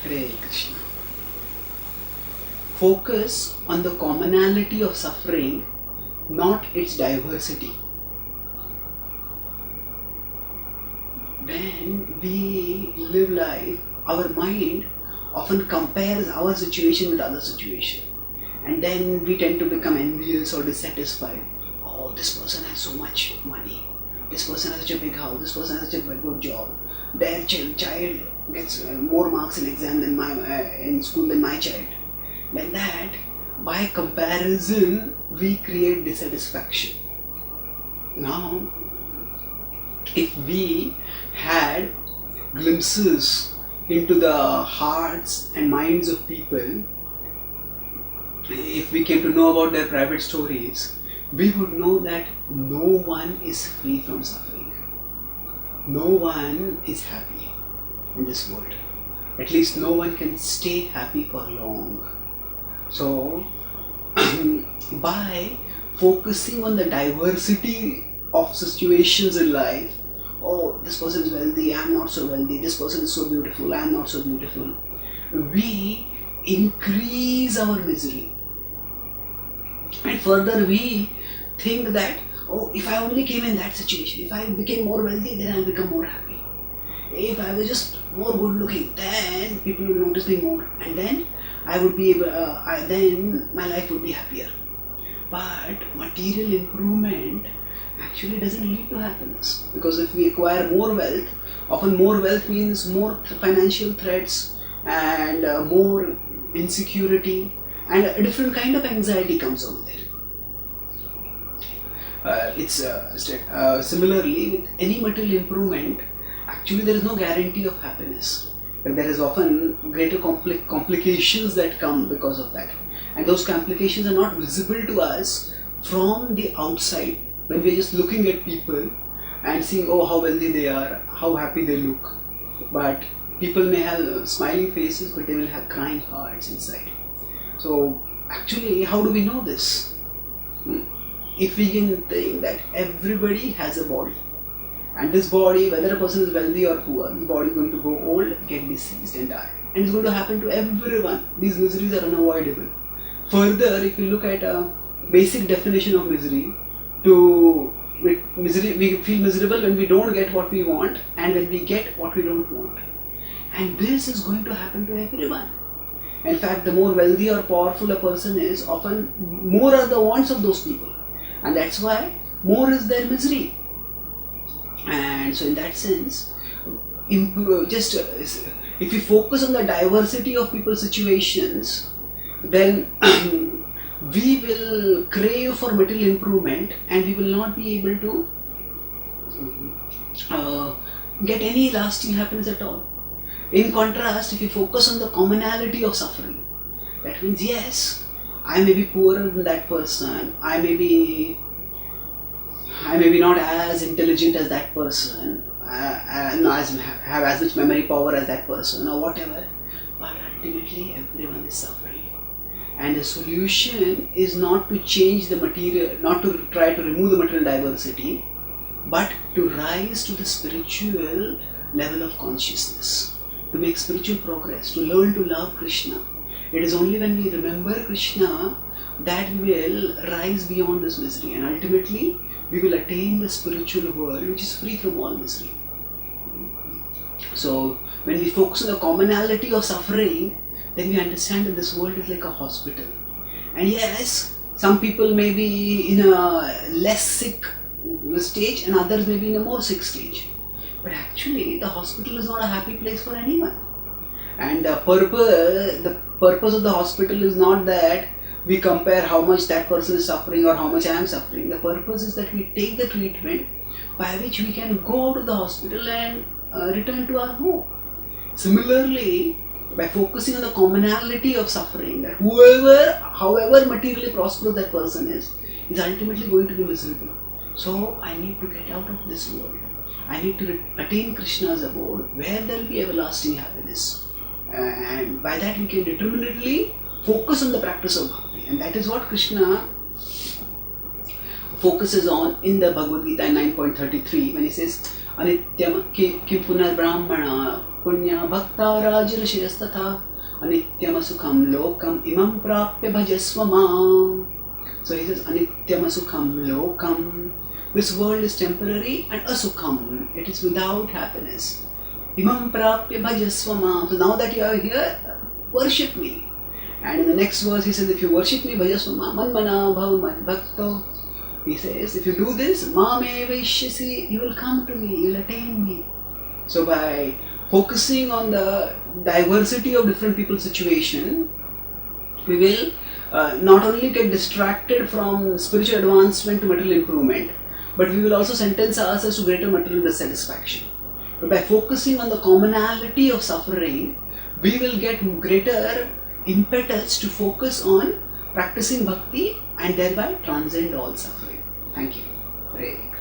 Hare Krishna. Focus on the commonality of suffering, not its diversity. When we live life, our mind often compares our situation with other situation, and then we tend to become envious or dissatisfied. Oh, this person has so much money, this person has such a big house, this person has such a good job, their child gets more marks in exam than in school than my child. Like that, by comparison, we create dissatisfaction. Now, if we had glimpses into the hearts and minds of people, if we came to know about their private stories, we would know that no one is free from suffering. No one is happy in this world. At least no one can stay happy for long. So, by focusing on the diversity of situations in life, oh, this person is wealthy, I am not so wealthy, this person is so beautiful, I am not so beautiful, we increase our misery. And further we think that, oh, if I only came in that situation, if I became more wealthy, then I'll become more happy. If I was just more good looking, then people will notice me more, and then I would be able, then my life would be happier. But material improvement actually doesn't lead to happiness, because if we acquire more wealth, often more wealth means more financial threats and more insecurity, and a different kind of anxiety comes over there. Similarly with any material improvement, actually there is no guarantee of happiness. There is often greater complications that come because of that, and those complications are not visible to us from the outside. When we are just looking at people and seeing, oh, how wealthy they are, how happy they look, but people may have smiling faces, but they will have crying hearts inside. So actually, how do we know this? If we can think that everybody has a body, and this body, whether a person is wealthy or poor, the body is going to go old, get diseased and die, and it's going to happen to everyone. These miseries are unavoidable. Further, if you look at a basic definition of misery, we feel miserable when we don't get what we want, and when we get what we don't want. And this is going to happen to everyone. In fact, the more wealthy or powerful a person is, often more are the wants of those people, and that's why more is their misery. And so in that sense, if we focus on the diversity of people's situations, then we will crave for material improvement, and we will not be able to get any lasting happiness at all. In contrast, if you focus on the commonality of suffering, that means, yes, I may be poorer than that person, I may be not as intelligent as that person, have as much memory power as that person, or whatever, but ultimately everyone is suffering. And the solution is not to change the material, not to try to remove the material diversity, but to rise to the spiritual level of consciousness, to make spiritual progress, to learn to love Krishna. It is only when we remember Krishna that we will rise beyond this misery, and ultimately we will attain the spiritual world which is free from all misery. So when we focus on the commonality of suffering, then we understand that this world is like a hospital. And yes, some people may be in a less sick stage and others may be in a more sick stage. But actually the hospital is not a happy place for anyone. And the purpose of the hospital is not that we compare how much that person is suffering or how much I am suffering. The purpose is that we take the treatment by which we can go out of the hospital and return to our home. Similarly, by focusing on the commonality of suffering, that however materially prosperous that person is ultimately going to be miserable. So I need to get out of this world. I need to attain Krishna's abode where there will be everlasting happiness. And by that we can determinedly focus on the practice of bhakti. And that is what Krishna focuses on in the Bhagavad Gita 9.33 when he says, Anityam kim punar brahmana punya bhakta rajrishyastatha anityam sukham lokam imam prapya bhajasva mam. So he says anityam sukham lokam. This world is temporary and asukham. It is without happiness. Imam prapya bhajasva mam. So now that you are here, worship me. And in the next verse he says, if you worship me, bhajasva mam manmana bhav madbhakto. He says, if you do this, mame vaishyasi, you will come to me, you will attain me. So by focusing on the diversity of different people's situation, we will not only get distracted from spiritual advancement to material improvement, but we will also sentence ourselves to greater material dissatisfaction. But by focusing on the commonality of suffering, we will get greater impetus to focus on practicing bhakti and thereby transcend all suffering. Thank you. Hare.